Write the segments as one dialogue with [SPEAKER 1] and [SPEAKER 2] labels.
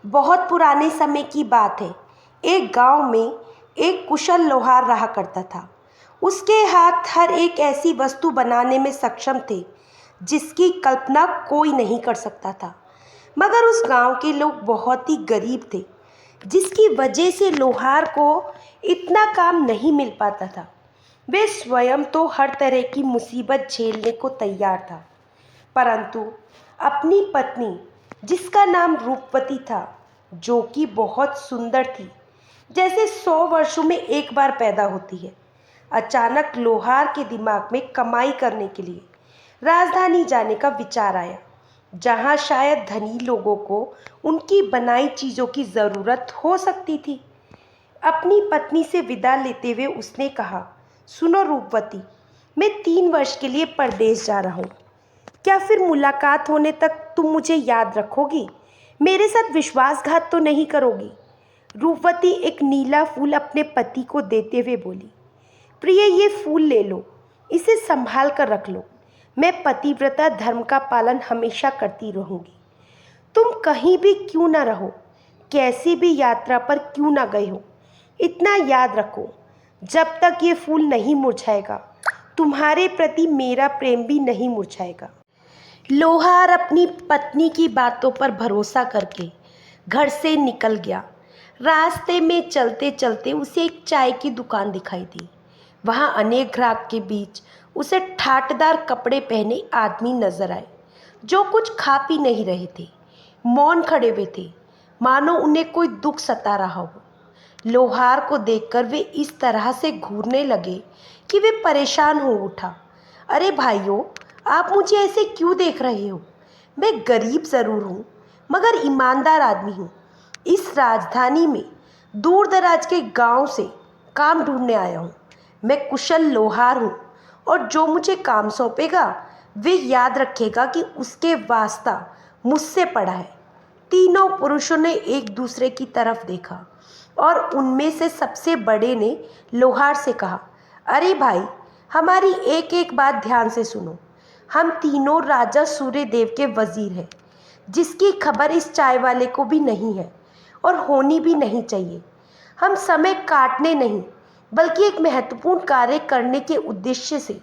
[SPEAKER 1] बहुत पुराने समय की बात है। एक गांव में एक कुशल लोहार रहा करता था। उसके हाथ हर एक ऐसी वस्तु बनाने में सक्षम थे जिसकी कल्पना कोई नहीं कर सकता था। मगर उस गांव के लोग बहुत ही गरीब थे, जिसकी वजह से लोहार को इतना काम नहीं मिल पाता था। वे स्वयं तो हर तरह की मुसीबत झेलने को तैयार था, परंतु अपनी पत्नी, जिसका नाम रूपवती था, जो कि बहुत सुंदर थी, जैसे 100 वर्षों में एक बार पैदा होती है, अचानक लोहार के दिमाग में कमाई करने के लिए राजधानी जाने का विचार आया, जहां शायद धनी लोगों को उनकी बनाई चीज़ों की ज़रूरत हो सकती थी। अपनी पत्नी से विदा लेते हुए उसने कहा, सुनो रूपवती, मैं 3 वर्ष के लिए परदेश जा रहा हूँ। क्या फिर मुलाकात होने तक तुम मुझे याद रखोगी? मेरे साथ विश्वासघात तो नहीं करोगी? रूपवती एक नीला फूल अपने पति को देते हुए बोली, प्रिय, ये फूल ले लो, इसे संभाल कर रख लो। मैं पतिव्रता धर्म का पालन हमेशा करती रहूँगी। तुम कहीं भी क्यों ना रहो, कैसी भी यात्रा पर क्यों ना गए हो, इतना याद रखो, जब तक ये फूल नहीं मुरझाएगा, तुम्हारे प्रति मेरा प्रेम भी नहीं मुरझाएगा। लोहार अपनी पत्नी की बातों पर भरोसा करके घर से निकल गया। रास्ते में चलते चलते उसे एक चाय की दुकान दिखाई दी। वहाँ अनेक ग्राहक के बीच उसे ठाटदार कपड़े पहने आदमी नजर आए, जो कुछ खा पी नहीं रहे थे, मौन खड़े हुए थे, मानो उन्हें कोई दुख सता रहा हो। लोहार को देखकर वे इस तरह से घूरने लगे कि वे परेशान हो उठा। अरे भाइयों, आप मुझे ऐसे क्यों देख रहे हो? मैं गरीब ज़रूर हूँ, मगर ईमानदार आदमी हूँ। इस राजधानी में दूर दराज के गांव से काम ढूंढने आया हूँ। मैं कुशल लोहार हूँ, और जो मुझे काम सौंपेगा वे याद रखेगा कि उसके वास्ता मुझसे पड़ा है। तीनों पुरुषों ने एक दूसरे की तरफ देखा, और उनमें से सबसे बड़े ने लोहार से कहा, अरे भाई, हमारी एक एक बात ध्यान से सुनो। हम तीनों राजा सूर्यदेव के वजीर हैं, जिसकी खबर इस चाय वाले को भी नहीं है और होनी भी नहीं चाहिए। हम समय काटने नहीं, बल्कि एक महत्वपूर्ण कार्य करने के उद्देश्य से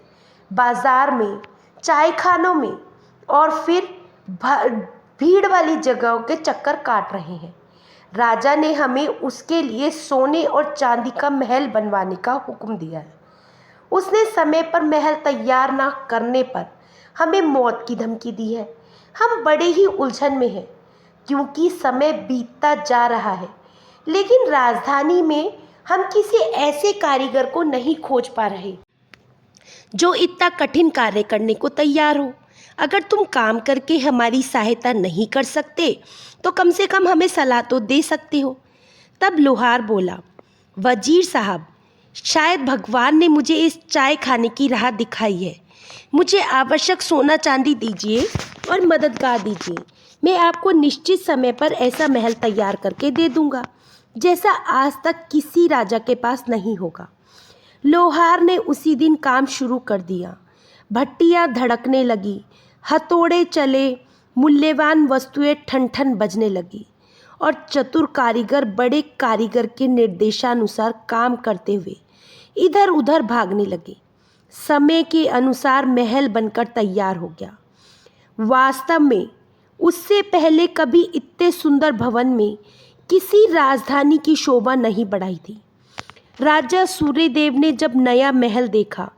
[SPEAKER 1] बाजार में, चाय खानों में और फिर भीड़ वाली जगहों के चक्कर काट रहे हैं। राजा ने हमें उसके लिए सोने और चांदी का महल बनवाने का हुक्म दिया है। उसने समय पर महल तैयार ना करने पर हमें मौत की धमकी दी है। हम बड़े ही उलझन में हैं, क्योंकि समय बीतता जा रहा है, लेकिन राजधानी में हम किसी ऐसे कारीगर को नहीं खोज पा रहे जो इतना कठिन कार्य करने को तैयार हो। अगर तुम काम करके हमारी सहायता नहीं कर सकते तो कम से कम हमें सलाह तो दे सकते हो। तब लोहार बोला, वजीर साहब, शायद भगवान ने मुझे इस चाय खाने की राह दिखाई है। मुझे आवश्यक सोना चांदी दीजिए और मददगार दीजिए। मैं आपको निश्चित समय पर ऐसा महल तैयार करके दे दूंगा, जैसा आज तक किसी राजा के पास नहीं होगा। लोहार ने उसी दिन काम शुरू कर दिया। भट्टियाँ धड़कने लगी, हथौड़े चले, मूल्यवान वस्तुएं ठन ठन बजने लगी, और चतुर कारीगर बड़े कारीगर के निर्देशानुसार काम करते हुए इधर उधर भागने लगे। समय के अनुसार महल बनकर तैयार हो गया। वास्तव में उससे पहले कभी इतने सुंदर भवन में किसी राजधानी की शोभा नहीं बढ़ाई थी। राजा सूर्यदेव ने जब नया महल देखा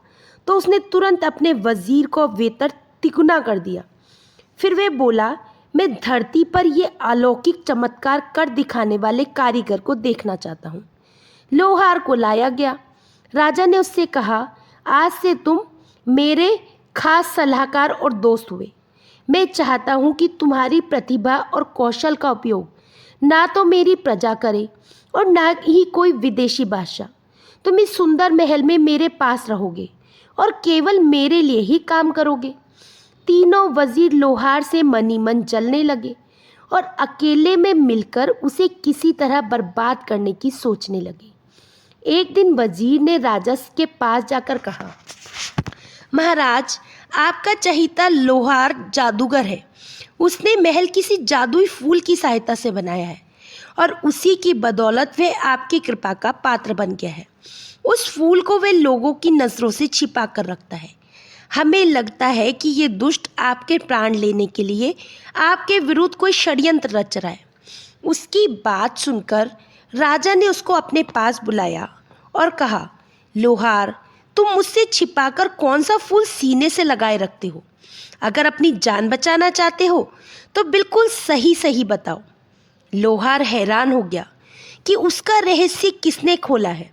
[SPEAKER 1] तो उसने तुरंत अपने वजीर को वेतन तिगुना कर दिया। फिर वे बोला, मैं धरती पर ये अलौकिक चमत्कार कर दिखाने वाले कारीगर को देखना चाहता हूँ। लोहार को लाया गया। राजा ने उससे कहा, आज से तुम मेरे खास सलाहकार और दोस्त हुए। मैं चाहता हूँ कि तुम्हारी प्रतिभा और कौशल का उपयोग ना तो मेरी प्रजा करे और ना ही कोई विदेशी बादशाह। तुम इस सुंदर महल में मेरे पास रहोगे और केवल मेरे लिए ही काम करोगे। तीनों वजीर लोहार से मनी मन जलने लगे और अकेले में मिलकर उसे किसी तरह बर्बाद करने की सोचने लगे। एक दिन वजीर ने राजा के पास जाकर कहा, महाराज, आपका चहीता लोहार जादूगर है। उसने महल किसी जादुई फूल की सहायता से बनाया है। और उसी की बदौलत वह आपकी कृपा का पात्र बन गया है। उस फूल को वह लोगों की नज़रों से छिपा कर रखता है। हमें लगता है कि ये दुष्ट आपके प्राण लेने के लिए आपके विरुद्ध कोई षड्यंत्र रच रहा है। उसकी बात सुनकर राजा ने उसको अपने पास बुलाया और कहा, लोहार, तुम मुझसे छिपाकर कौन सा फूल सीने से लगाए रखते हो? अगर अपनी जान बचाना चाहते हो तो बिल्कुल सही सही बताओ। लोहार हैरान हो गया कि उसका रहस्य किसने खोला है।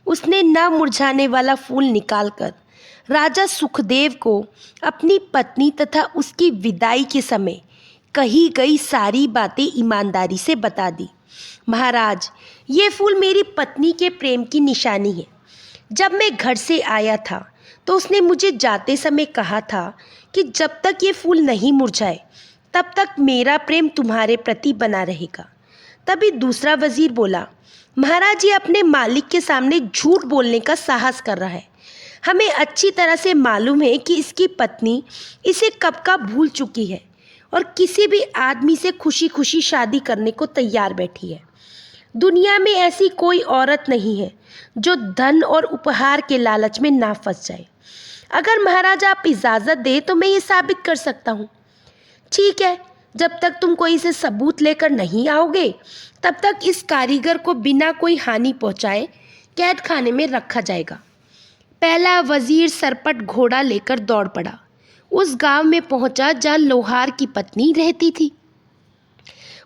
[SPEAKER 1] उसने न मुरझाने वाला फूल निकालकर राजा सुखदेव को अपनी पत्नी तथा उसकी विदाई के समय कही गई सारी बातें ईमानदारी से बता दी। महाराज, ये फूल मेरी पत्नी के प्रेम की निशानी है। जब मैं घर से आया था तो उसने मुझे जाते समय कहा था कि जब तक ये फूल नहीं मुरझाए तब तक मेरा प्रेम तुम्हारे प्रति बना रहेगा। तभी दूसरा वजीर बोला, महाराज, ये अपने मालिक के सामने झूठ बोलने का साहस कर रहा है। हमें अच्छी तरह से मालूम है कि इसकी पत्नी इसे कब का भूल चुकी है और किसी भी आदमी से खुशी खुशी शादी करने को तैयार बैठी है। दुनिया में ऐसी कोई औरत नहीं है जो धन और उपहार के लालच में ना फंस जाए। अगर महाराज आप इजाज़त दें तो मैं ये साबित कर सकता हूँ। ठीक है, जब तक तुम कोई से सबूत लेकर नहीं आओगे तब तक इस कारीगर को बिना कोई हानि पहुँचाए कैद खाने में रखा जाएगा। पहला वजीर सरपट घोड़ा लेकर दौड़ पड़ा। उस गांव में पहुंचा जहां लोहार की पत्नी रहती थी।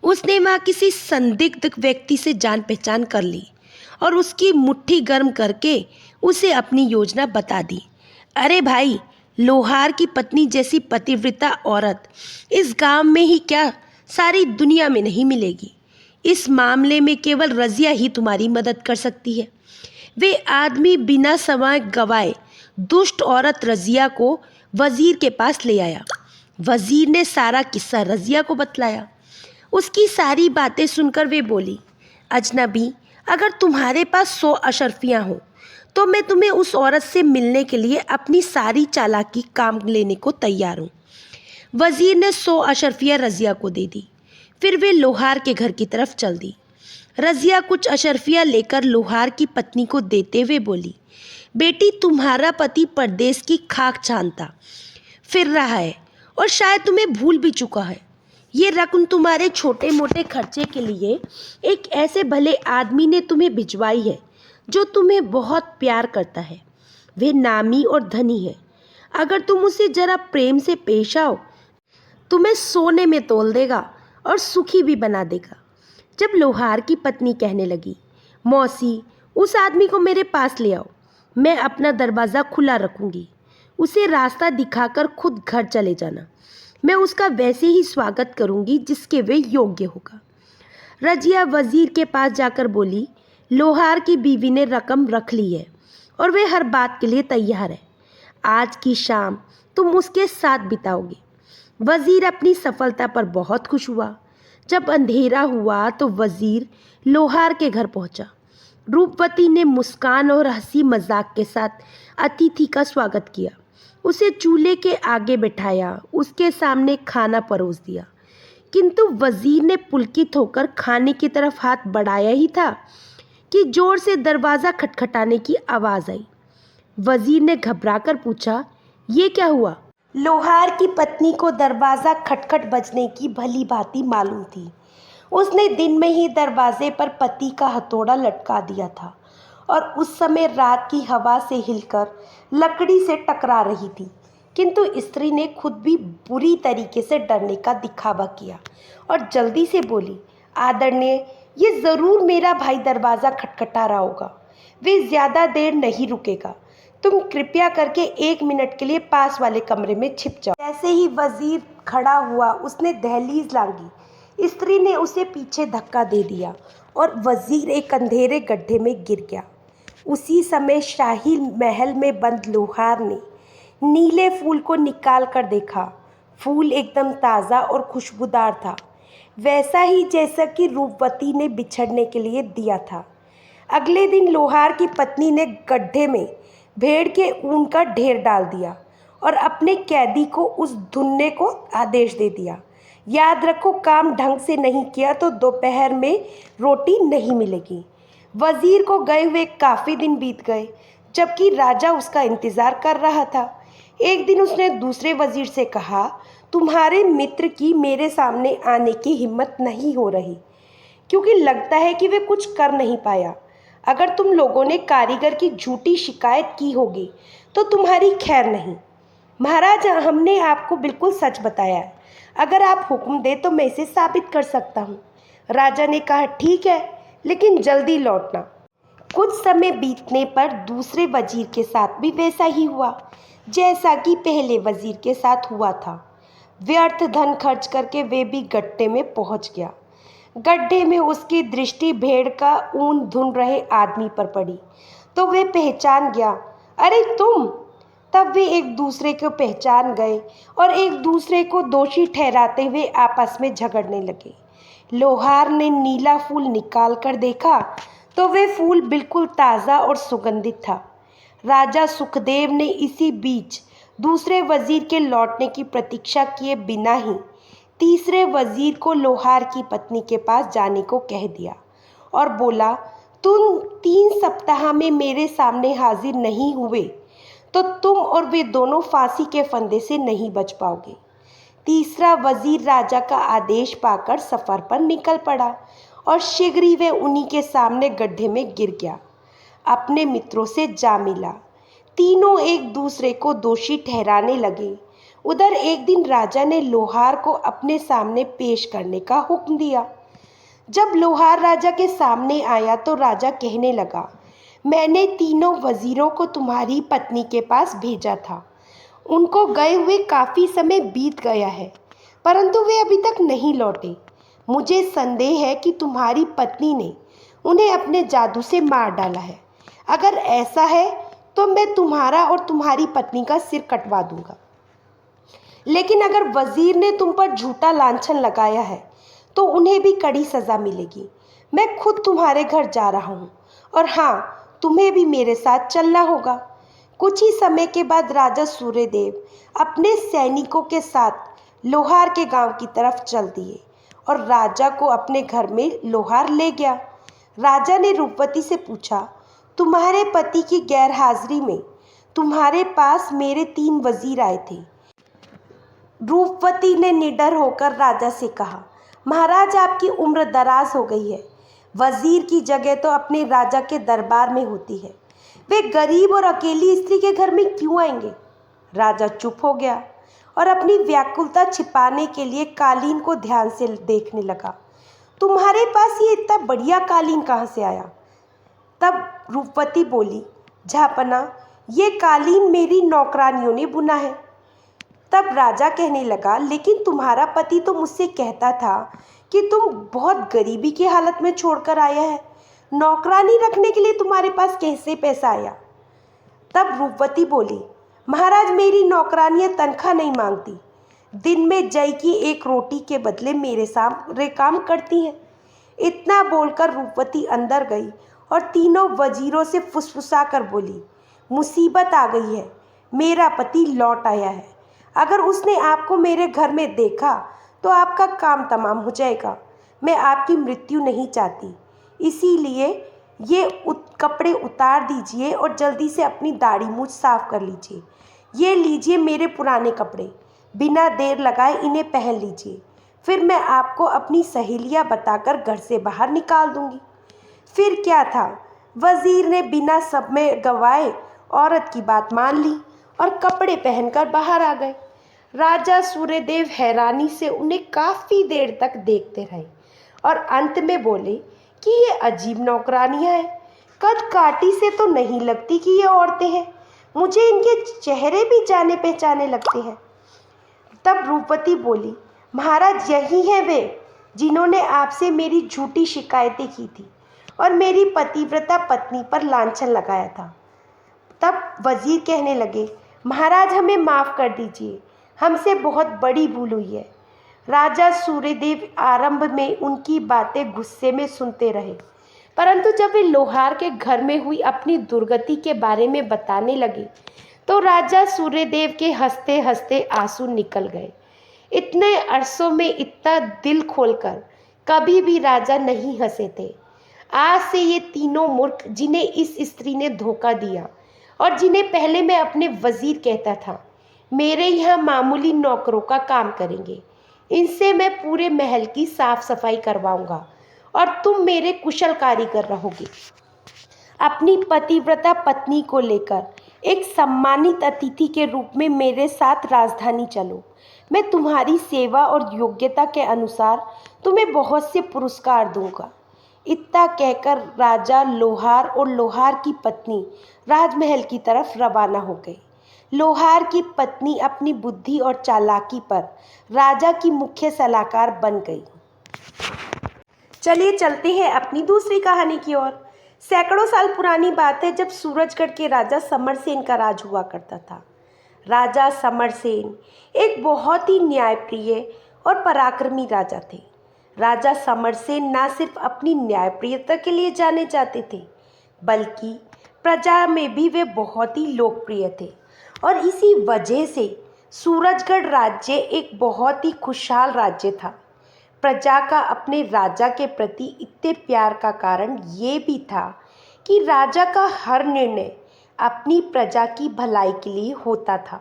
[SPEAKER 1] उसने वहां किसी संदिग्ध व्यक्ति से जान पहचान कर ली और उसकी मुट्ठी गर्म करके उसे अपनी योजना बता दी। अरे भाई, लोहार की पत्नी जैसी पतिव्रता औरत इस गांव में ही क्या, सारी दुनिया में नहीं मिलेगी। इस मामले में केवल रज़िया ही तुम्हारी मदद कर सकती है। वे आदमी बिना समय गवाए दुष्ट औरत रज़िया को वज़ीर के पास ले आया। वज़ीर ने सारा किस्सा रज़िया को बतलाया। उसकी सारी बातें सुनकर वे बोली, अजनबी, अगर तुम्हारे पास 100 अशरफियाँ हों तो मैं तुम्हें उस औरत से मिलने के लिए अपनी सारी चालाकी काम लेने को तैयार हूँ। वज़ीर ने 100 अशरफियाँ रज़िया को दे दी। फिर वे लोहार के घर की तरफ चल दी। रज़िया कुछ अशरफियाँ लेकर लोहार की पत्नी को देते हुए बोली, बेटी, तुम्हारा पति परदेश की खाक छानता फिर रहा है और शायद तुम्हें भूल भी चुका है। ये रकम तुम्हारे छोटे मोटे खर्चे के लिए एक ऐसे भले आदमी ने तुम्हें भिजवाई है जो तुम्हें बहुत प्यार करता है। वे नामी और धनी है। अगर तुम उसे जरा प्रेम से पेश आओ तुम्हें सोने में तोल देगा और सुखी भी बना देगा। जब लोहार की पत्नी कहने लगी, मौसी, उस आदमी को मेरे पास ले आओ, मैं अपना दरवाज़ा खुला रखूँगी। उसे रास्ता दिखाकर खुद घर चले जाना। मैं उसका वैसे ही स्वागत करूँगी जिसके वे योग्य होगा। रजिया वज़ीर के पास जाकर बोली, लोहार की बीवी ने रकम रख ली है और वे हर बात के लिए तैयार है। आज की शाम तुम उसके साथ बिताओगे। वज़ीर अपनी सफलता पर बहुत खुश हुआ। जब अंधेरा हुआ तो वज़ीर लोहार के घर पहुंचा। रूपवती ने मुस्कान और हंसी मजाक के साथ अतिथि का स्वागत किया। उसे चूल्हे के आगे बिठाया, उसके सामने खाना परोस दिया। किंतु वज़ीर ने पुलकित होकर खाने की तरफ हाथ बढ़ाया ही था कि जोर से दरवाज़ा खटखटाने की आवाज़ आई। वज़ीर ने घबराकर पूछा, ये क्या हुआ? लोहार की पत्नी को दरवाज़ा खटखट बजने की भली भांति मालूम थी। उसने दिन में ही दरवाजे पर पति का हथौड़ा लटका दिया था और उस समय रात की हवा से हिलकर लकड़ी से टकरा रही थी। किंतु स्त्री ने खुद भी बुरी तरीके से डरने का दिखावा किया और जल्दी से बोली, आदरणीय, ये ज़रूर मेरा भाई दरवाज़ा खटखटा रहा होगा। वे ज़्यादा देर नहीं रुकेगा। तुम कृपया करके 1 मिनट के लिए पास वाले कमरे में छिप जाओ। जैसे ही वज़ीर खड़ा हुआ उसने दहलीज लांघी। स्त्री ने उसे पीछे धक्का दे दिया और वज़ीर एक अंधेरे गड्ढे में गिर गया। उसी समय शाही महल में बंद लोहार ने नीले फूल को निकाल कर देखा। फूल एकदम ताज़ा और खुशबूदार था, वैसा ही जैसा कि रूपवती ने बिछड़ने के लिए दिया था। अगले दिन लोहार की पत्नी ने गड्ढे में भेड़ के ऊन का ढेर डाल दिया और अपने कैदी को उस ढूंढने को आदेश दे दिया। याद रखो, काम ढंग से नहीं किया तो दोपहर में रोटी नहीं मिलेगी। वजीर को गए हुए काफ़ी दिन बीत गए, जबकि राजा उसका इंतज़ार कर रहा था। एक दिन उसने दूसरे वजीर से कहा, तुम्हारे मित्र की मेरे सामने आने की हिम्मत नहीं हो रही, क्योंकि लगता है कि वे कुछ कर नहीं पाया। अगर तुम लोगों ने कारीगर की झूठी शिकायत की होगी तो तुम्हारी खैर नहीं। महाराज, हमने आपको बिल्कुल सच बताया है। अगर आप हुक्म दें तो मैं इसे साबित कर सकता हूँ। राजा ने कहा, ठीक है, लेकिन जल्दी लौटना। कुछ समय बीतने पर दूसरे वजीर के साथ भी वैसा ही हुआ जैसा कि पहले वजीर के साथ हुआ था। व्यर्थ धन खर्च करके वे भी गड्ढे में पहुंच गया। गड्ढे में उसकी दृष्टि भेड़ का ऊन धुन रहे आदमी पर पड़ी तो वे पहचान गया। अरे तुम! तब वे एक दूसरे को पहचान गए और एक दूसरे को दोषी ठहराते हुए आपस में झगड़ने लगे। लोहार ने नीला फूल निकाल कर देखा तो वे फूल बिल्कुल ताज़ा और सुगंधित था। राजा सुखदेव ने इसी बीच दूसरे वजीर के लौटने की प्रतीक्षा किए बिना ही तीसरे वजीर को लोहार की पत्नी के पास जाने को कह दिया और बोला, तुम 3 सप्ताह में मेरे सामने हाजिर नहीं हुए तो तुम और वे दोनों फांसी के फंदे से नहीं बच पाओगे। तीसरा वजीर राजा का आदेश पाकर सफ़र पर निकल पड़ा और शीघ्र ही वह उन्हीं के सामने गड्ढे में गिर गया। अपने मित्रों से जा मिला। तीनों एक दूसरे को दोषी ठहराने लगे। उधर एक दिन राजा ने लोहार को अपने सामने पेश करने का हुक्म दिया। जब लोहार राजा के सामने आया तो राजा कहने लगा, मैंने तीनों वजीरों को तुम्हारी पत्नी के पास भेजा था। उनको गए हुए काफ़ी समय बीत गया है, परंतु वे अभी तक नहीं लौटे। मुझे संदेह है कि तुम्हारी पत्नी ने उन्हें अपने जादू से मार डाला है। अगर ऐसा है तो मैं तुम्हारा और तुम्हारी पत्नी का सिर कटवा दूंगा। लेकिन अगर वजीर ने तुम पर झूठा लांछन लगाया है तो उन्हें भी कड़ी सज़ा मिलेगी। मैं खुद तुम्हारे घर जा रहा हूँ और हाँ, तुम्हें भी मेरे साथ चलना होगा। कुछ ही समय के बाद राजा सूर्यदेव अपने सैनिकों के साथ लोहार के गांव की तरफ चल दिए और राजा को अपने घर में लोहार ले गया। राजा ने रूपवती से पूछा, तुम्हारे पति की गैर हाजिरी में तुम्हारे पास मेरे 3 वजीर आए थे। रूपवती ने निडर होकर राजा से कहा, महाराज, आपकी उम्र दराज हो गई है। वजीर की जगह तो अपने राजा के दरबार में होती है। वे गरीब और अकेली स्त्री के घर में क्यों आएंगे? राजा चुप हो गया और अपनी व्याकुलता छिपाने के लिए कालीन को ध्यान से देखने लगा। तुम्हारे पास ये इतना बढ़िया कालीन कहाँ से आया? तब रूपवती बोली, झापना, ये कालीन मेरी नौकरानियों ने बुना है। तब राजा कहने लगा, लेकिन तुम्हारा पति तो मुझसे कहता था कि तुम बहुत गरीबी की हालत में छोड़कर आया है। नौकरानी रखने के लिए तुम्हारे पास कैसे पैसा आया? तब रूपवती बोली, महाराज, मेरी नौकरानियाँ तनख्वाह नहीं मांगती। दिन में जई की एक रोटी के बदले मेरे सामने काम करती हैं। इतना बोलकर रूपवती अंदर गई और तीनों वजीरों से फुसफुसा कर बोली, मुसीबत आ गई है। मेरा पति लौट आया है। अगर उसने आपको मेरे घर में देखा तो आपका काम तमाम हो जाएगा। मैं आपकी मृत्यु नहीं चाहती, इसीलिए ये कपड़े उतार दीजिए और जल्दी से अपनी दाढ़ी मूछ साफ कर लीजिए। ये लीजिए मेरे पुराने कपड़े, बिना देर लगाए इन्हें पहन लीजिए। फिर मैं आपको अपनी सहेलियां बताकर घर से बाहर निकाल दूंगी। फिर क्या था, वजीर ने बिना समय गंवाए औरत की बात मान ली और कपड़े पहनकर बाहर आ गए। राजा सूर्यदेव हैरानी से उन्हें काफ़ी देर तक देखते रहे और अंत में बोले कि ये अजीब नौकरानियाँ हैं। कद काठी से तो नहीं लगती कि ये औरतें हैं। मुझे इनके चेहरे भी जाने पहचाने लगते हैं। तब रूपवती बोली, महाराज, यही हैं वे जिन्होंने आपसे मेरी झूठी शिकायतें की थी और मेरी पतिव्रता पत्नी पर लांछन लगाया था। तब वजीर कहने लगे, महाराज, हमें माफ़ कर दीजिए, हमसे बहुत बड़ी भूल हुई है। राजा सूर्यदेव आरंभ में उनकी बातें गुस्से में सुनते रहे, परंतु जब वे लोहार के घर में हुई अपनी दुर्गति के बारे में बताने लगे तो राजा सूर्यदेव के हंसते हंसते आंसू निकल गए। इतने अरसों में इतना दिल खोलकर कभी भी राजा नहीं हंसे थे। आज से ये तीनों मूर्ख जिन्हें इस स्त्री ने धोखा दिया और जिन्हें पहले मैं अपने वजीर कहता था, मेरे यहाँ मामूली नौकरों का काम करेंगे। इनसे मैं पूरे महल की साफ सफाई करवाऊंगा और तुम मेरे कुशल कारीगर रहोगे। अपनी पतिव्रता पत्नी को लेकर एक सम्मानित अतिथि के रूप में मेरे साथ राजधानी चलो। मैं तुम्हारी सेवा और योग्यता के अनुसार तुम्हें बहुत से पुरस्कार दूंगा। इतना कहकर राजा लोहार और लोहार की पत्नी राजमहल की तरफ रवाना हो गए। लोहार की पत्नी अपनी बुद्धि और चालाकी पर राजा की मुख्य सलाहकार बन गई। चलिए चलते हैं अपनी दूसरी कहानी की ओर। सैकड़ों साल पुरानी बात है जब सूरजगढ़ के राजा समरसेन का राज हुआ करता था। राजा समरसेन एक बहुत ही न्यायप्रिय और पराक्रमी राजा थे। राजा समरसेन न सिर्फ अपनी न्यायप्रियता के लिए जाने जाते थे, बल्कि प्रजा में भी वे बहुत ही लोकप्रिय थे और इसी वजह से सूरजगढ़ राज्य एक बहुत ही खुशहाल राज्य था। प्रजा का अपने राजा के प्रति इतने प्यार का कारण ये भी था कि राजा का हर निर्णय अपनी प्रजा की भलाई के लिए होता था।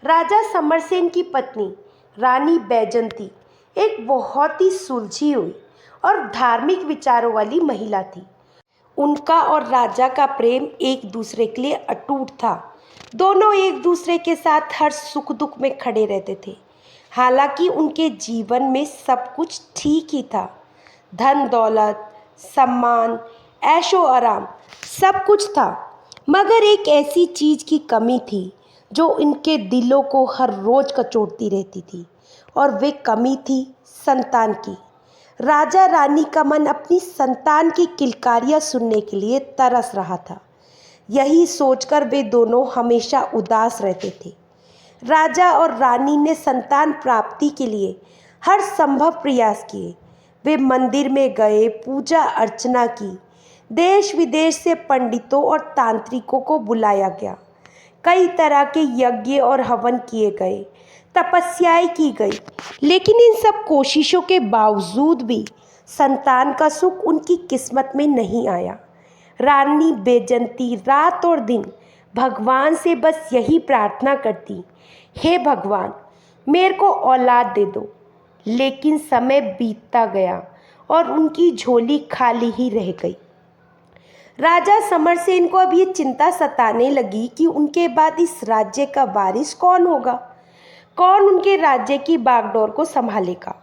[SPEAKER 1] राजा समरसेन की पत्नी रानी बैजंती एक बहुत ही सुलझी हुई और धार्मिक विचारों वाली महिला थी। उनका और राजा का प्रेम एक दूसरे के लिए अटूट था। दोनों एक दूसरे के साथ हर सुख दुख में खड़े रहते थे। हालांकि उनके जीवन में सब कुछ ठीक ही था, धन दौलत, सम्मान, ऐशो आराम सब कुछ था, मगर एक ऐसी चीज़ की कमी थी जो इनके दिलों को हर रोज कचोटती रहती थी, और वे कमी थी संतान की। राजा रानी का मन अपनी संतान की किलकारियाँ सुनने के लिए तरस रहा था। यही सोचकर वे दोनों हमेशा उदास रहते थे। राजा और रानी ने संतान प्राप्ति के लिए हर संभव प्रयास किए। वे मंदिर में गए, पूजा अर्चना की, देश विदेश से पंडितों और तांत्रिकों को बुलाया गया, कई तरह के यज्ञ और हवन किए गए, तपस्याएं की गई, लेकिन इन सब कोशिशों के बावजूद भी संतान का सुख उनकी किस्मत में नहीं आया। रानी बैजंती रात और दिन भगवान से बस यही प्रार्थना करती, हे भगवान मेरे को औलाद दे दो। लेकिन समय बीतता गया और उनकी झोली खाली ही रह गई। राजा समरसेन को अब ये चिंता सताने लगी कि उनके बाद इस राज्य का वारिस कौन होगा, कौन उनके राज्य की बागडोर को संभालेगा।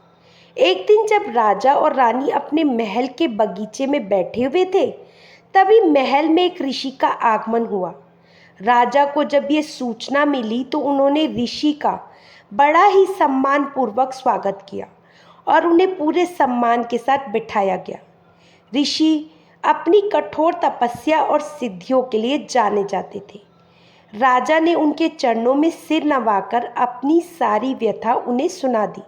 [SPEAKER 1] एक दिन जब राजा और रानी अपने महल के बगीचे में बैठे हुए थे, तभी महल में एक ऋषि का आगमन हुआ। राजा को जब ये सूचना मिली तो उन्होंने ऋषि का बड़ा ही सम्मानपूर्वक स्वागत किया और उन्हें पूरे सम्मान के साथ बिठाया गया। ऋषि अपनी कठोर तपस्या और सिद्धियों के लिए जाने जाते थे। राजा ने उनके चरणों में सिर नवाकर अपनी सारी व्यथा उन्हें सुना दी।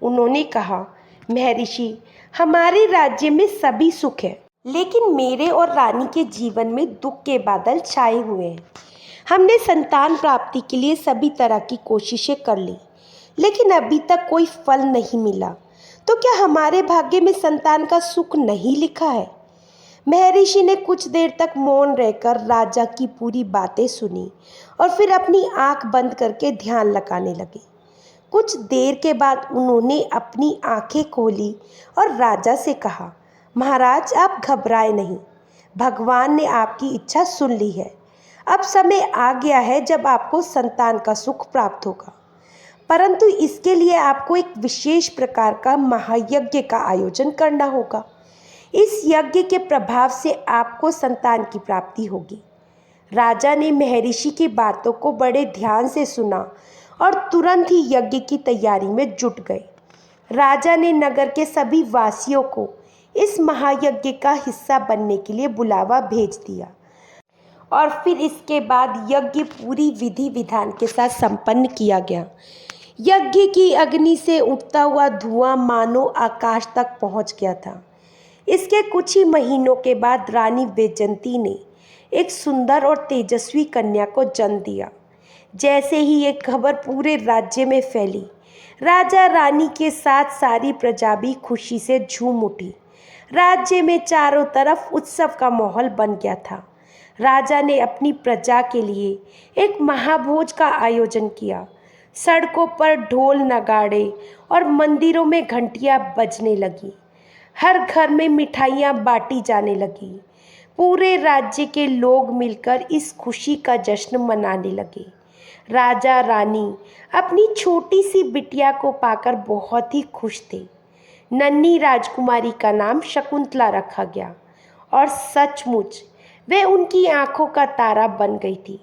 [SPEAKER 1] उन्होंने कहा, महर्षि हमारे राज्य में सभी सुख है, लेकिन मेरे और रानी के जीवन में दुख के बादल छाए हुए हैं। हमने संतान प्राप्ति के लिए सभी तरह की कोशिशें कर ली, लेकिन अभी तक कोई फल नहीं मिला। तो क्या हमारे भाग्य में संतान का सुख नहीं लिखा है? महर्षि ने कुछ देर तक मौन रहकर राजा की पूरी बातें सुनी और फिर अपनी आंख बंद करके ध्यान लगाने लगे। कुछ देर के बाद उन्होंने अपनी आंखें खोली और राजा से कहा, महाराज आप घबराए नहीं, भगवान ने आपकी इच्छा सुन ली है। अब समय आ गया है जब आपको संतान का सुख प्राप्त होगा, परंतु इसके लिए आपको एक विशेष प्रकार का महायज्ञ का आयोजन करना होगा। इस यज्ञ के प्रभाव से आपको संतान की प्राप्ति होगी। राजा ने महर्षि की बातों को बड़े ध्यान से सुना और तुरंत ही यज्ञ की तैयारी में जुट गए। राजा ने नगर के सभी वासियों को इस महायज्ञ का हिस्सा बनने के लिए बुलावा भेज दिया और फिर इसके बाद यज्ञ पूरी विधि विधान के साथ संपन्न किया गया। यज्ञ की अग्नि से उठता हुआ धुआं मानो आकाश तक पहुंच गया था। इसके कुछ ही महीनों के बाद रानी बैजंती ने एक सुंदर और तेजस्वी कन्या को जन्म दिया। जैसे ही ये खबर पूरे राज्य में फैली, राजा रानी के साथ सारी प्रजा भी खुशी से झूम उठी। राज्य में चारों तरफ उत्सव का माहौल बन गया था। राजा ने अपनी प्रजा के लिए एक महाभोज का आयोजन किया। सड़कों पर ढोल नगाड़े और मंदिरों में घंटियां बजने लगी। हर घर में मिठाइयाँ बांटी जाने लगी। पूरे राज्य के लोग मिलकर इस खुशी का जश्न मनाने लगे। राजा रानी अपनी छोटी सी बिटिया को पाकर बहुत ही खुश थे। नन्ही राजकुमारी का नाम शकुंतला रखा गया और सचमुच वे उनकी आंखों का तारा बन गई थी।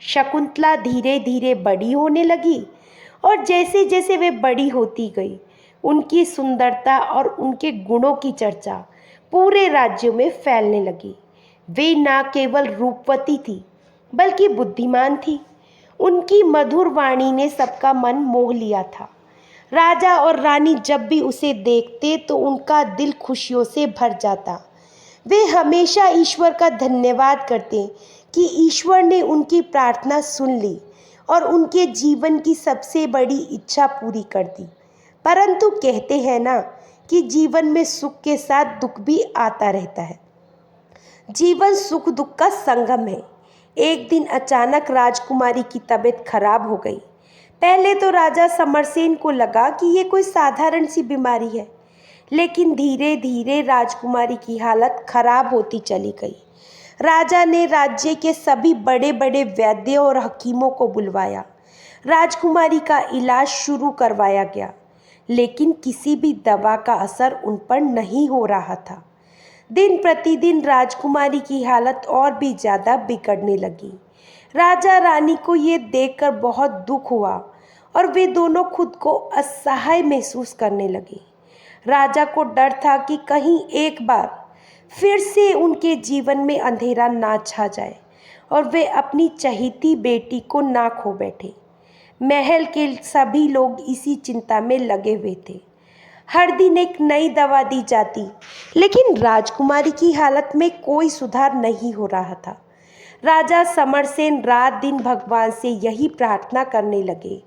[SPEAKER 1] शकुंतला धीरे धीरे बड़ी होने लगी और जैसे जैसे वे बड़ी होती गई, उनकी सुंदरता और उनके गुणों की चर्चा पूरे राज्य में फैलने लगी। वे न केवल रूपवती थी बल्कि बुद्धिमान थी। उनकी मधुर वाणी ने सबका मन मोह लिया था। राजा और रानी जब भी उसे देखते तो उनका दिल खुशियों से भर जाता। वे हमेशा ईश्वर का धन्यवाद करते कि ईश्वर ने उनकी प्रार्थना सुन ली और उनके जीवन की सबसे बड़ी इच्छा पूरी कर दी। परंतु कहते हैं ना कि जीवन में सुख के साथ दुख भी आता रहता है। जीवन सुख दुख का संगम है। एक दिन अचानक राजकुमारी की तबीयत खराब हो गई। पहले तो राजा समरसेन को लगा कि ये कोई साधारण सी बीमारी है, लेकिन धीरे धीरे राजकुमारी की हालत खराब होती चली गई। राजा ने राज्य के सभी बड़े बड़े वैद्यों और हकीमों को बुलवाया। राजकुमारी का इलाज शुरू करवाया गया, लेकिन किसी भी दवा का असर उन पर नहीं हो रहा था। दिन प्रतिदिन राजकुमारी की हालत और भी ज़्यादा बिगड़ने लगी। राजा रानी को ये देखकर बहुत दुख हुआ और वे दोनों खुद को असहाय महसूस करने लगे। राजा को डर था कि कहीं एक बार फिर से उनके जीवन में अंधेरा ना छा जाए और वे अपनी चहेती बेटी को ना खो बैठे। महल के सभी लोग इसी चिंता में लगे हुए थे। हर दिन एक नई दवा दी जाती, लेकिन राजकुमारी की हालत में कोई सुधार नहीं हो रहा था। राजा समरसेन रात दिन भगवान से यही प्रार्थना करने लगे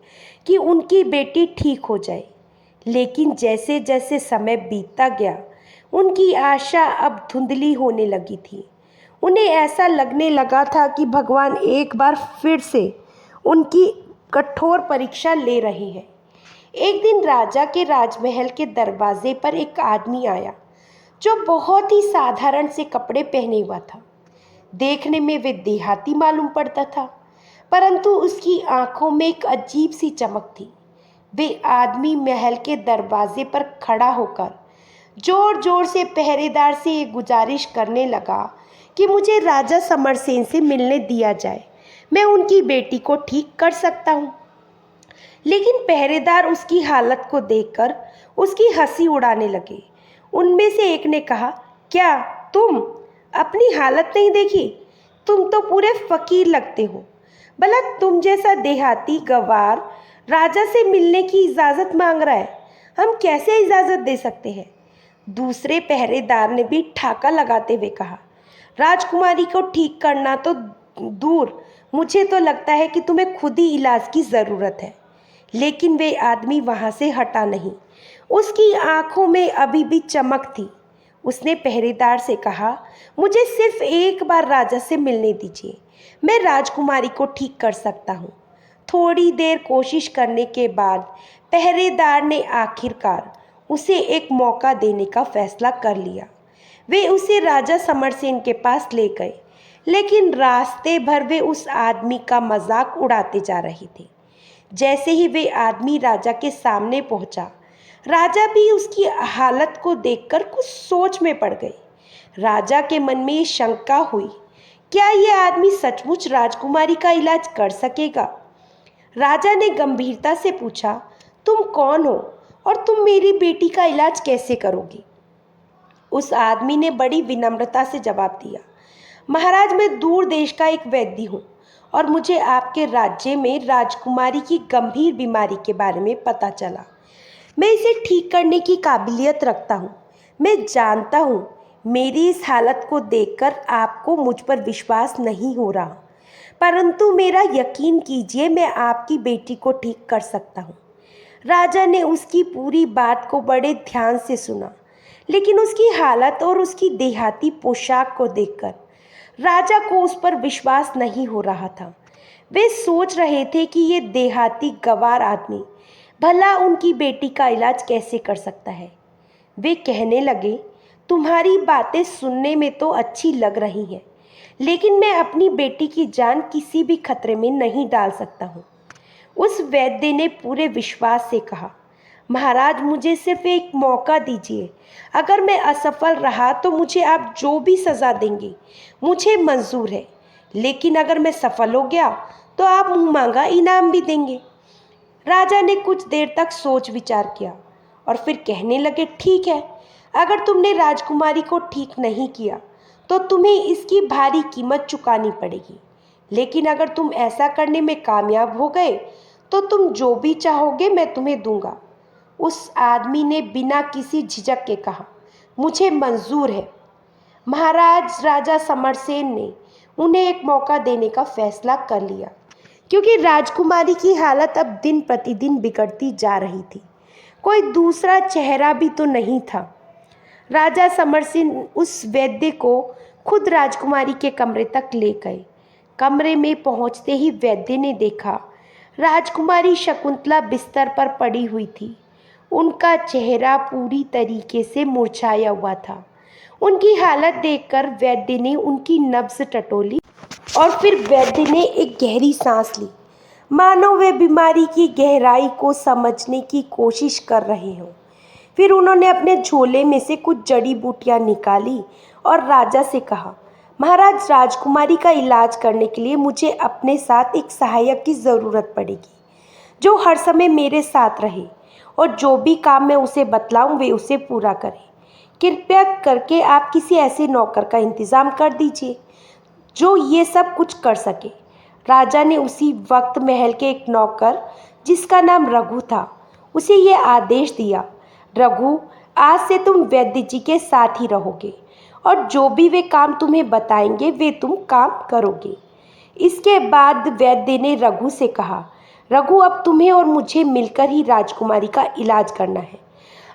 [SPEAKER 1] कि उनकी बेटी ठीक हो जाए, लेकिन जैसे जैसे समय बीतता गया, उनकी आशा अब धुंधली होने लगी थी। उन्हें ऐसा लगने लगा था कि भगवान एक बार फिर से उनकी कठोर परीक्षा ले रहे हैं। एक दिन राजा के राजमहल के दरवाजे पर एक आदमी आया जो बहुत ही साधारण से कपड़े पहने हुआ था। देखने में वे देहाती मालूम पड़ता था, परंतु उसकी आंखों में एक अजीब सी चमक थी। वे आदमी महल के दरवाजे पर खड़ा होकर जोर जोर से पहरेदार से ये गुजारिश करने लगा कि मुझे राजा समरसेन से मिलने दिया जाए, मैं उनकी बेटी को ठीक कर सकता हूँ। लेकिन पहरेदार उसकी हालत को देखकर उसकी हंसी उड़ाने लगे। उनमें से एक ने कहा, क्या तुम अपनी हालत नहीं देखी? तुम तो पूरे फकीर लगते हो। भला तुम जैसा देहाती गवार राजा से मिलने की इजाज़त मांग रहा है, हम कैसे इजाज़त दे सकते हैं? दूसरे पहरेदार ने भी ठाका लगाते हुए कहा, राजकुमारी को ठीक करना तो दूर, मुझे तो लगता है कि तुम्हें खुद ही इलाज की ज़रूरत है। लेकिन वे आदमी वहाँ से हटा नहीं। उसकी आंखों में अभी भी चमक थी। उसने पहरेदार से कहा, मुझे सिर्फ एक बार राजा से मिलने दीजिए, मैं राजकुमारी को ठीक कर सकता हूँ। थोड़ी देर कोशिश करने के बाद पहरेदार ने आखिरकार उसे एक मौका देने का फैसला कर लिया। वे उसे राजा समरसेन के पास ले गए, लेकिन रास्ते भर वे उस आदमी का मजाक उड़ाते जा रहे थे। जैसे ही वे आदमी राजा के सामने पहुंचा, राजा भी उसकी हालत को देखकर कुछ सोच में पड़ गए। राजा के मन में ये शंका हुई, क्या ये आदमी सचमुच राजकुमारी का इलाज कर सकेगा? राजा ने गंभीरता से पूछा, तुम कौन हो और तुम मेरी बेटी का इलाज कैसे करोगे? उस आदमी ने बड़ी विनम्रता से जवाब दिया, महाराज, मैं दूर देश का एक वैद्य हूँ और मुझे आपके राज्य में राजकुमारी की गंभीर बीमारी के बारे में पता चला। मैं इसे ठीक करने की काबिलियत रखता हूँ। मैं जानता हूँ मेरी इस हालत को देखकर आपको मुझ पर विश्वास नहीं हो रहा, परंतु मेरा यकीन कीजिए, मैं आपकी बेटी को ठीक कर सकता हूँ। राजा ने उसकी पूरी बात को बड़े ध्यान से सुना, लेकिन उसकी हालत और उसकी देहाती पोशाक को देखकर राजा को उस पर विश्वास नहीं हो रहा था। वे सोच रहे थे कि ये देहाती गंवार आदमी भला उनकी बेटी का इलाज कैसे कर सकता है। वे कहने लगे, तुम्हारी बातें सुनने में तो अच्छी लग रही हैं, लेकिन मैं अपनी बेटी की जान किसी भी खतरे में नहीं डाल सकता हूँ। उस वैद्य ने पूरे विश्वास से कहा, महाराज मुझे सिर्फ एक मौका दीजिए। अगर मैं असफल रहा तो मुझे आप जो भी सज़ा देंगे मुझे मंजूर है, लेकिन अगर मैं सफल हो गया तो आप मुँह मांगा इनाम भी देंगे। राजा ने कुछ देर तक सोच विचार किया और फिर कहने लगे, ठीक है, अगर तुमने राजकुमारी को ठीक नहीं किया तो तुम्हें इसकी भारी कीमत चुकानी पड़ेगी, लेकिन अगर तुम ऐसा करने में कामयाब हो गए तो तुम जो भी चाहोगे मैं तुम्हें दूंगा। उस आदमी ने बिना किसी झिझक के कहा, मुझे मंजूर है। महाराज राजा समरसेन ने उन्हें एक मौका देने का फैसला कर लिया, क्योंकि राजकुमारी की हालत अब दिन प्रतिदिन बिगड़ती जा रही थी। कोई दूसरा चेहरा भी तो नहीं था। राजा समरसेन उस वैद्य को खुद राजकुमारी के कमरे तक ले गए। कमरे में पहुंचते ही वैद्य ने देखा राजकुमारी शकुंतला बिस्तर पर पड़ी हुई थी। उनका चेहरा पूरी तरीके से मुरझाया हुआ था। उनकी हालत देखकर वैद्य ने उनकी नब्ज टटोली और फिर वैद्य ने एक गहरी सांस ली, मानो वे बीमारी की गहराई को समझने की कोशिश कर रहे हों। फिर उन्होंने अपने झोले में से कुछ जड़ी बूटियां निकाली और राजा से कहा, महाराज राजकुमारी का इलाज करने के लिए मुझे अपने साथ एक सहायक की ज़रूरत पड़ेगी, जो हर समय मेरे साथ रहे और जो भी काम मैं उसे बतलाऊं वे उसे पूरा करे। कृपया करके आप किसी ऐसे नौकर का इंतज़ाम कर दीजिए जो ये सब कुछ कर सके। राजा ने उसी वक्त महल के एक नौकर, जिसका नाम रघु था, उसे ये आदेश दिया, रघु, आज से तुम वैद्य जी के साथ ही रहोगे और जो भी वे काम तुम्हें बताएंगे वे तुम काम करोगे। इसके बाद वैद्य ने रघु से कहा, रघु, अब तुम्हें और मुझे मिलकर ही राजकुमारी का इलाज करना है।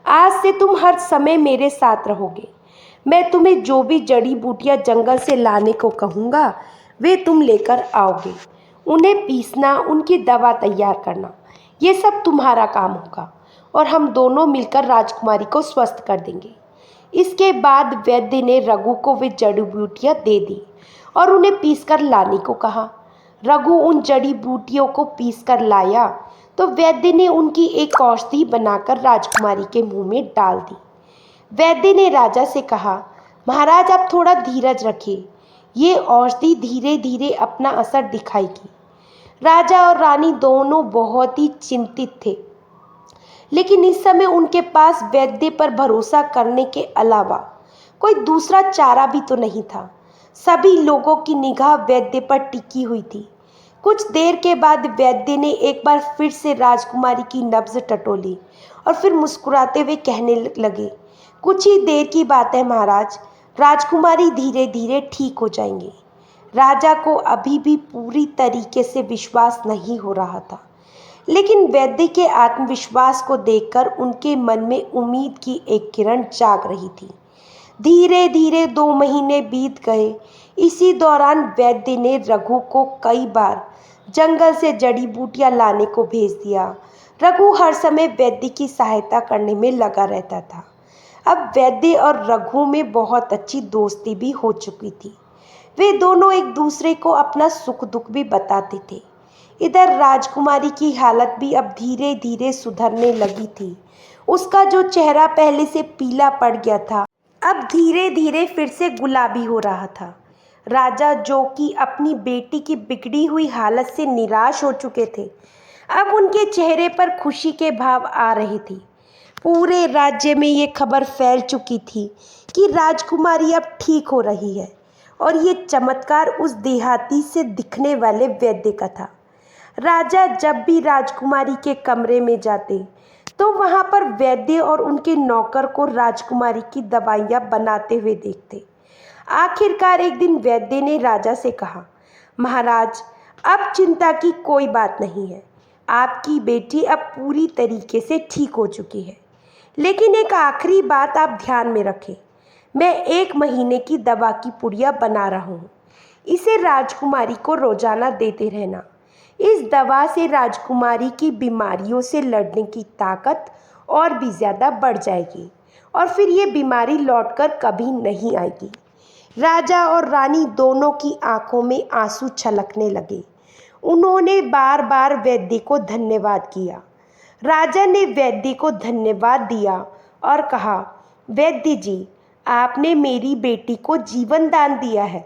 [SPEAKER 1] आज से तुम हर समय मेरे साथ रहोगे। मैं तुम्हें जो भी जड़ी बूटियां जंगल से लाने को कहूँगा वे तुम लेकर आओगे। उन्हें पीसना, उनकी दवा तैयार करना, ये सब तुम्हारा काम होगा और हम दोनों मिलकर राजकुमारी को स्वस्थ कर देंगे। इसके बाद वैद्य ने रघु को वे जड़ी बूटियाँ दे दी और उन्हें पीसकर लाने को कहा। रघु उन जड़ी बूटियों को पीसकर लाया तो वैद्य ने उनकी एक औषधि बनाकर राजकुमारी के मुंह में डाल दी। वैद्य ने राजा से कहा, महाराज आप थोड़ा धीरज रखिए, ये औषधि धीरे धीरे अपना असर दिखाएगी। राजा और रानी दोनों बहुत ही चिंतित थे, लेकिन इस समय उनके पास वैद्य पर भरोसा करने के अलावा कोई दूसरा चारा भी तो नहीं था। सभी लोगों की निगाह वैद्य पर टिकी हुई थी। कुछ देर के बाद वैद्य ने एक बार फिर से राजकुमारी की नब्ज टटोली और फिर मुस्कुराते हुए कहने लगे, कुछ ही देर की बात है महाराज, राजकुमारी धीरे धीरे ठीक हो जाएंगी। राजा को अभी भी पूरी तरीके से विश्वास नहीं हो रहा था, लेकिन वैद्य के आत्मविश्वास को देखकर उनके मन में उम्मीद की एक किरण जाग रही थी। धीरे धीरे 2 महीने बीत गए। इसी दौरान वैद्य ने रघु को कई बार जंगल से जड़ी बूटियां लाने को भेज दिया। रघु हर समय वैद्य की सहायता करने में लगा रहता था। अब वैद्य और रघु में बहुत अच्छी दोस्ती भी हो चुकी थी। वे दोनों एक दूसरे को अपना सुख दुख भी बताते थे। इधर राजकुमारी की हालत भी अब धीरे धीरे सुधरने लगी थी। उसका जो चेहरा पहले से पीला पड़ गया था अब धीरे धीरे फिर से गुलाबी हो रहा था। राजा, जो कि अपनी बेटी की बिगड़ी हुई हालत से निराश हो चुके थे, अब उनके चेहरे पर खुशी के भाव आ रहे थे। पूरे राज्य में ये खबर फैल चुकी थी कि राजकुमारी अब ठीक हो रही है और ये चमत्कार उस देहाती से दिखने वाले वैद्य का था। राजा जब भी राजकुमारी के कमरे में जाते तो वहाँ पर वैद्य और उनके नौकर को राजकुमारी की दवाइयाँ बनाते हुए देखते। आखिरकार एक दिन वैद्य ने राजा से कहा, महाराज, अब चिंता की कोई बात नहीं है। आपकी बेटी अब पूरी तरीके से ठीक हो चुकी है। लेकिन एक आखिरी बात आप ध्यान में रखें, मैं 1 महीने की दवा की पुड़िया बना रहा हूँ। इसे राजकुमारी को रोजाना देते रहना। इस दवा से राजकुमारी की बीमारियों से लड़ने की ताकत और भी ज़्यादा बढ़ जाएगी और फिर ये बीमारी लौटकर कभी नहीं आएगी। राजा और रानी दोनों की आंखों में आंसू छलकने लगे। उन्होंने बार बार वैद्य को धन्यवाद किया। राजा ने वैद्य को धन्यवाद दिया और कहा, वैद्य जी, आपने मेरी बेटी को जीवन दान दिया है।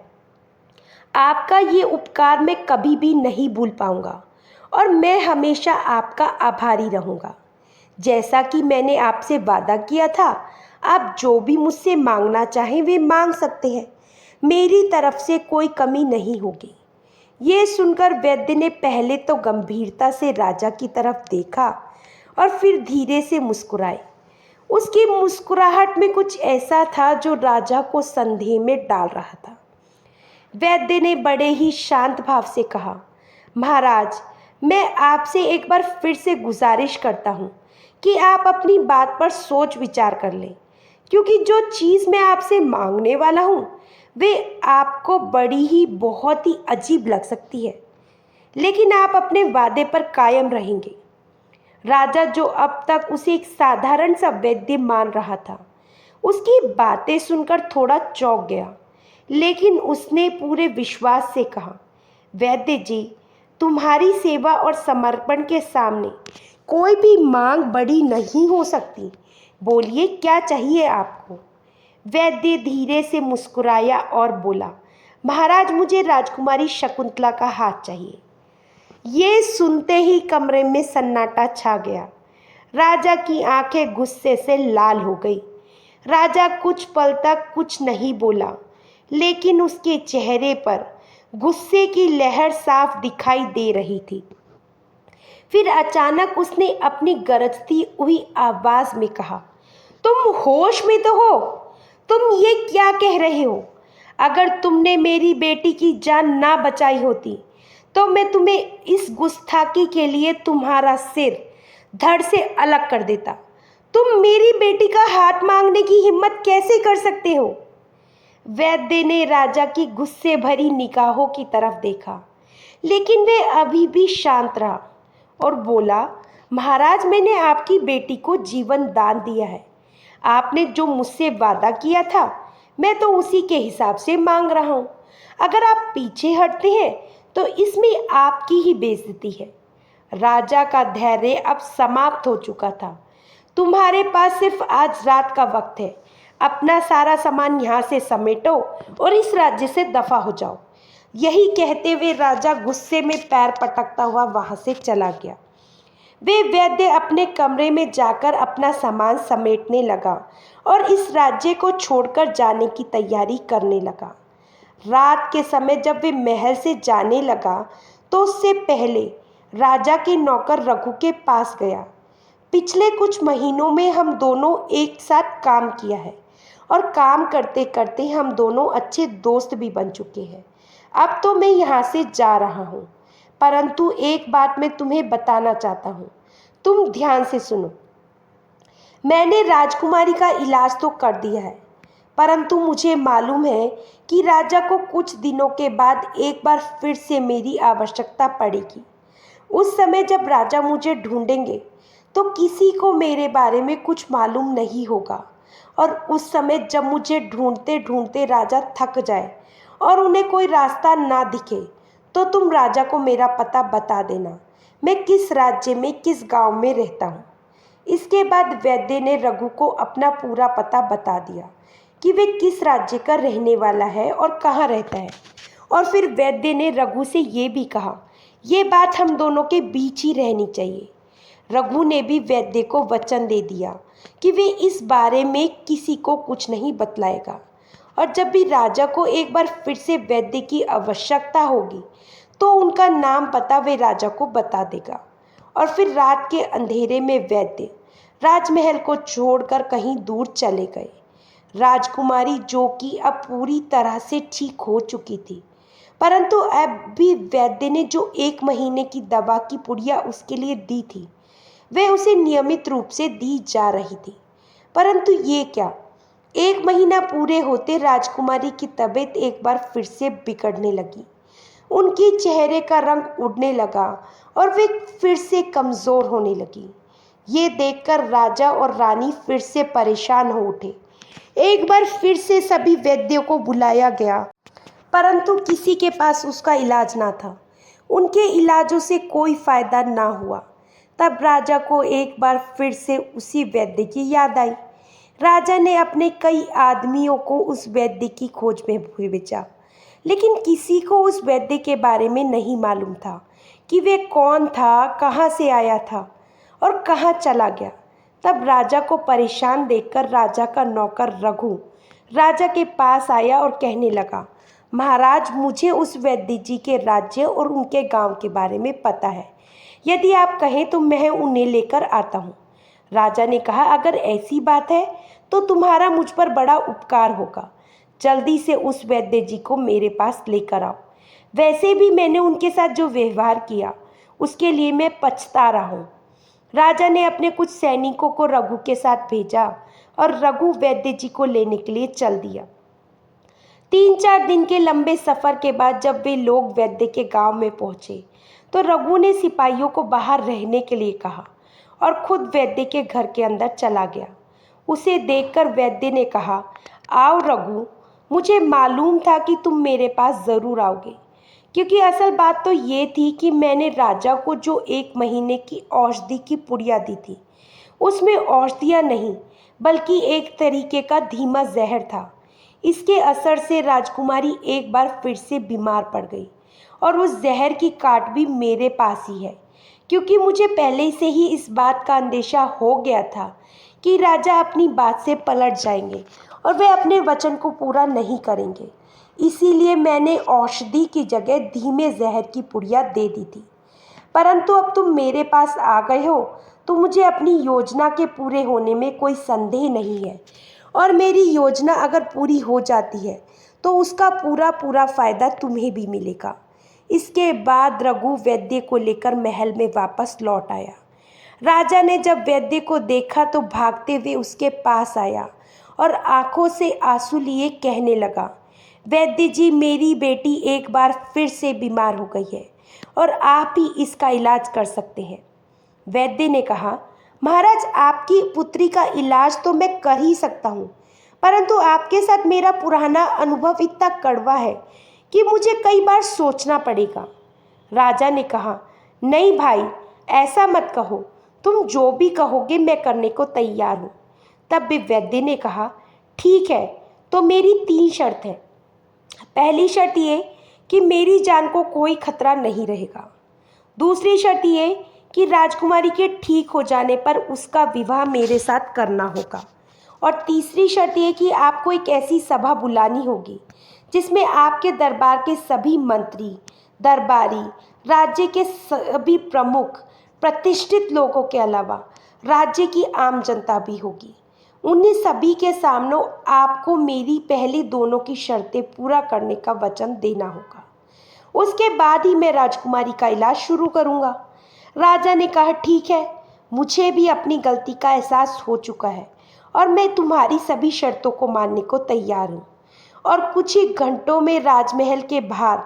[SPEAKER 1] आपका ये उपकार मैं कभी भी नहीं भूल पाऊंगा और मैं हमेशा आपका आभारी रहूंगा। जैसा कि मैंने आपसे वादा किया था, आप जो भी मुझसे मांगना चाहें वे मांग सकते हैं। मेरी तरफ से कोई कमी नहीं होगी। ये सुनकर वैद्य ने पहले तो गंभीरता से राजा की तरफ देखा और फिर धीरे से मुस्कुराए। उसकी मुस्कुराहट में कुछ ऐसा था जो राजा को संदेह में डाल रहा था। वैद्य ने बड़े ही शांत भाव से कहा, महाराज, मैं आपसे एक बार फिर से गुजारिश करता हूँ कि आप अपनी बात पर सोच विचार कर लें, क्योंकि जो चीज़ मैं आपसे मांगने वाला हूँ वे आपको बड़ी ही बहुत ही अजीब लग सकती है, लेकिन आप अपने वादे पर कायम रहेंगे। राजा, जो अब तक उसे एक साधारण सा वैद्य मान रहा था, उसकी बातें सुनकर थोड़ा चौंक गया, लेकिन उसने पूरे विश्वास से कहा, वैद्य जी, तुम्हारी सेवा और समर्पण के सामने कोई भी मांग बड़ी नहीं हो सकती। बोलिए, क्या चाहिए आपको? वैद्य धीरे से मुस्कुराया और बोला, महाराज, मुझे राजकुमारी शकुंतला का हाथ चाहिए। ये सुनते ही कमरे में सन्नाटा छा गया। राजा की आंखें गुस्से से लाल हो गई। राजा कुछ पल तक कुछ नहीं बोला, लेकिन उसके चेहरे पर गुस्से की लहर साफ दिखाई दे रही थी। फिर अचानक उसने अपनी गरजती हुई आवाज में कहा, तुम होश में तो हो? तुम ये क्या कह रहे हो? अगर तुमने मेरी बेटी की जान ना बचाई होती तो मैं तुम्हें इस गुस्ताखी के लिए तुम्हारा सिर धड़ से अलग कर देता। तुम मेरी बेटी का हाथ मांगने की हिम्मत कैसे कर सकते हो? वैद्य ने राजा की गुस्से भरी निगाहों की तरफ देखा, लेकिन वे अभी भी शांत रहा और बोला, महाराज, मैंने आपकी बेटी को जीवन दान दिया है। आपने जो मुझसे वादा किया था, मैं तो उसी के हिसाब से मांग रहा हूँ। अगर आप पीछे हटते हैं तो इसमें आपकी ही बेइज्जती है। राजा का धैर्य अब समाप्त हो चुका था। तुम्हारे पास सिर्फ आज रात का वक्त है। अपना सारा सामान यहाँ से समेटो और इस राज्य से दफा हो जाओ। यही कहते हुए राजा गुस्से में पैर पटकता हुआ वहाँ से चला गया। वे वैद्य अपने कमरे में जाकर अपना सामान समेटने लगा और इस राज्य को छोड़कर जाने की तैयारी करने लगा। रात के समय जब वे महल से जाने लगा तो उससे पहले राजा के नौकर रघु के पास गया। पिछले कुछ महीनों में हम दोनों एक साथ काम किया है और काम करते करते हम दोनों अच्छे दोस्त भी बन चुके हैं। अब तो मैं यहाँ से जा रहा हूँ, परंतु एक बात मैं तुम्हें बताना चाहता हूँ। तुम ध्यान से सुनो। मैंने राजकुमारी का इलाज तो कर दिया है, परंतु मुझे मालूम है कि राजा को कुछ दिनों के बाद एक बार फिर से मेरी आवश्यकता पड़ेगी। उस समय जब राजा मुझे ढूंढेंगे तो किसी को मेरे बारे में कुछ मालूम नहीं होगा, और उस समय जब मुझे ढूंढते ढूंढते राजा थक जाए और उन्हें कोई रास्ता ना दिखे तो तुम राजा को मेरा पता बता देना, मैं किस राज्य में किस गांव में रहता हूँ। इसके बाद वैद्य ने रघु को अपना पूरा पता बता दिया कि वे किस राज्य का रहने वाला है और कहाँ रहता है। और फिर वैद्य ने रघु से ये भी कहा, ये बात हम दोनों के बीच ही रहनी चाहिए। रघु ने भी वैद्य को वचन दे दिया कि वे इस बारे में किसी को कुछ नहीं बतलाएगा, और जब भी राजा को एक बार फिर से वैद्य की आवश्यकता होगी तो उनका नाम पता वे राजा को बता देगा। और फिर रात के अंधेरे में वैद्य राजमहल को छोड़कर कहीं दूर चले गए। राजकुमारी, जो कि अब पूरी तरह से ठीक हो चुकी थी, परंतु अब भी वैद्य ने जो 1 महीने की दवा की पुड़िया उसके लिए दी थी वह उसे नियमित रूप से दी जा रही थी। परंतु ये क्या, 1 महीना पूरे होते राजकुमारी की तबीयत एक बार फिर से बिगड़ने लगी। उनके चेहरे का रंग उड़ने लगा और वे फिर से कमज़ोर होने लगी। ये देखकर राजा और रानी फिर से परेशान हो उठे। एक बार फिर से सभी वैद्यों को बुलाया गया, परंतु किसी के पास उसका इलाज ना था। उनके इलाजों से कोई फायदा ना हुआ। तब राजा को एक बार फिर से उसी वैद्य की याद आई। राजा ने अपने कई आदमियों को उस वैद्य की खोज में भेजा, लेकिन किसी को उस वैद्य के बारे में नहीं मालूम था कि वे कौन था, कहाँ से आया था और कहाँ चला गया। तब राजा को परेशान देखकर राजा का नौकर रघु राजा के पास आया और कहने लगा, महाराज, मुझे उस वैद्य जी के राज्य और उनके गांव के बारे में पता है। यदि आप कहें तो मैं उन्हें लेकर आता हूँ। राजा ने कहा, अगर ऐसी बात है तो तुम्हारा मुझ पर बड़ा उपकार होगा। जल्दी से उस वैद्य जी को मेरे पास लेकर आओ। वैसे भी मैंने उनके साथ जो व्यवहार किया उसके लिए मैं पछता रहा हूँ। राजा ने अपने कुछ सैनिकों को रघु के साथ भेजा और रघु वैद्य जी को लेने के लिए चल दिया। 3-4 दिन के लंबे सफर के बाद जब वे लोग वैद्य के गांव में पहुंचे तो रघु ने सिपाहियों को बाहर रहने के लिए कहा और खुद वैद्य के घर के अंदर चला गया। उसे देखकर वैद्य ने कहा, आओ रघु, मुझे मालूम था कि तुम मेरे पास ज़रूर आओगे, क्योंकि असल बात तो ये थी कि मैंने राजा को जो 1 महीने की औषधि की पुड़िया दी थी उसमें औषधियाँ नहीं बल्कि एक तरीके का धीमा जहर था। इसके असर से राजकुमारी एक बार फिर से बीमार पड़ गई और उस जहर की काट भी मेरे पास ही है, क्योंकि मुझे पहले से ही इस बात का अंदेशा हो गया था कि राजा अपनी बात से पलट जाएंगे और वे अपने वचन को पूरा नहीं करेंगे। इसीलिए मैंने औषधि की जगह धीमे जहर की पुड़िया दे दी थी। परंतु अब तुम मेरे पास आ गए हो तो मुझे अपनी योजना के पूरे होने में कोई संदेह नहीं है, और मेरी योजना अगर पूरी हो जाती है तो उसका पूरा पूरा फायदा तुम्हें भी मिलेगा। इसके बाद रघु वैद्य को लेकर महल में वापस लौट आया। राजा ने जब वैद्य को देखा तो भागते हुए उसके पास आया और आंखों से आंसू लिए कहने लगा, वैद्य जी, मेरी बेटी एक बार फिर से बीमार हो गई है और आप ही इसका इलाज कर सकते हैं। वैद्य ने कहा, महाराज, आपकी पुत्री का इलाज तो मैं कर ही सकता हूँ, परंतु आपके साथ मेरा पुराना अनुभव इतना कड़वा है कि मुझे कई बार सोचना पड़ेगा। राजा ने कहा, नहीं भाई, ऐसा मत कहो, तुम जो भी कहोगे मैं करने को तैयार हूँ। तब भी वैद्य ने कहा, ठीक है, तो मेरी 3 शर्त है। पहली शर्त ये कि मेरी जान को कोई खतरा नहीं रहेगा। दूसरी शर्त ये कि राजकुमारी के ठीक हो जाने पर उसका विवाह मेरे साथ करना होगा। और तीसरी शर्त ये कि आपको एक ऐसी सभा बुलानी होगी जिसमें आपके दरबार के सभी मंत्री, दरबारी, राज्य के सभी प्रमुख, प्रतिष्ठित लोगों के अलावा राज्य की आम जनता भी होगी। उन्हीं सभी के सामने आपको मेरी पहली दोनों की शर्तें पूरा करने का वचन देना होगा। उसके बाद ही मैं राजकुमारी का इलाज शुरू करूंगा। राजा ने कहा, ठीक है, मुझे भी अपनी गलती का एहसास हो चुका है और मैं तुम्हारी सभी शर्तों को मानने को तैयार हूँ। और कुछ ही घंटों में राजमहल के बाहर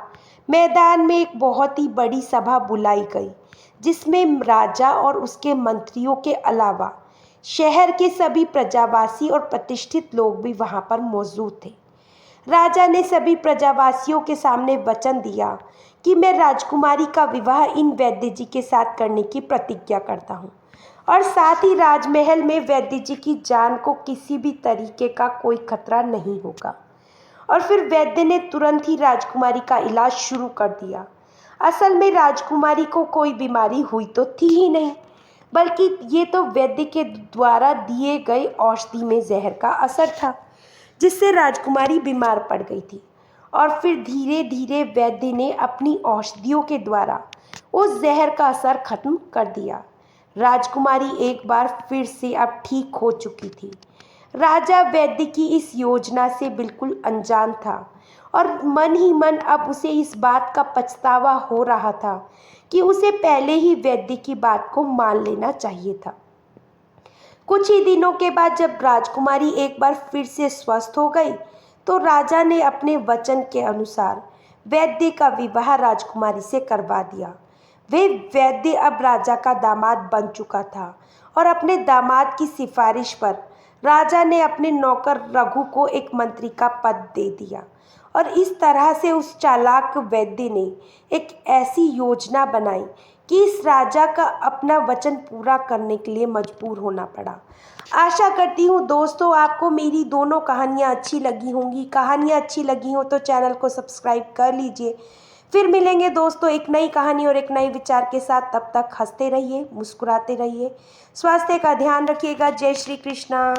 [SPEAKER 1] मैदान में एक बहुत ही बड़ी सभा बुलाई गई, जिसमें राजा और उसके मंत्रियों के अलावा शहर के सभी प्रजावासी और प्रतिष्ठित लोग भी वहां पर मौजूद थे। राजा ने सभी प्रजावासियों के सामने वचन दिया कि मैं राजकुमारी का विवाह इन वैद्य जी के साथ करने की प्रतिज्ञा करता हूँ, और साथ ही राजमहल में वैद्य जी की जान को किसी भी तरीके का कोई खतरा नहीं होगा। और फिर वैद्य ने तुरंत ही राजकुमारी का इलाज शुरू कर दिया। असल में राजकुमारी को कोई बीमारी हुई तो थी ही नहीं, बल्कि ये तो वैद्य के द्वारा दिए गए औषधि में जहर का असर था, जिससे राजकुमारी बीमार पड़ गई थी। और फिर धीरे धीरे वैद्य ने अपनी औषधियों के द्वारा उस जहर का असर खत्म कर दिया। राजकुमारी एक बार फिर से अब ठीक हो चुकी थी। राजा वैद्य की इस योजना से बिल्कुल अनजान था और मन ही मन अब उसे इस बात का पछतावा हो रहा था कि उसे पहले ही वैद्य की बात को मान लेना चाहिए था। कुछ ही दिनों के बाद जब राजकुमारी एक बार फिर से स्वस्थ हो गई तो राजा ने अपने वचन के अनुसार वैद्य का विवाह राजकुमारी से करवा दिया। वे वैद्य अब राजा का दामाद बन चुका था और अपने दामाद की सिफारिश पर राजा ने अपने नौकर रघु को एक मंत्री का पद दे दिया और इस तरह से उस चालाक वैद्य ने एक ऐसी योजना बनाई कि इस राजा का अपना वचन पूरा करने के लिए मजबूर होना पड़ा। आशा करती हूँ दोस्तों आपको मेरी दोनों कहानियाँ अच्छी लगी होंगी। कहानियाँ अच्छी लगी हो तो चैनल को सब्सक्राइब कर लीजिए। फिर मिलेंगे दोस्तों एक नई कहानी और एक नए विचार के साथ। तब तक हंसते रहिए, मुस्कुराते रहिए, स्वास्थ्य का ध्यान रखिएगा। जय श्री कृष्णा।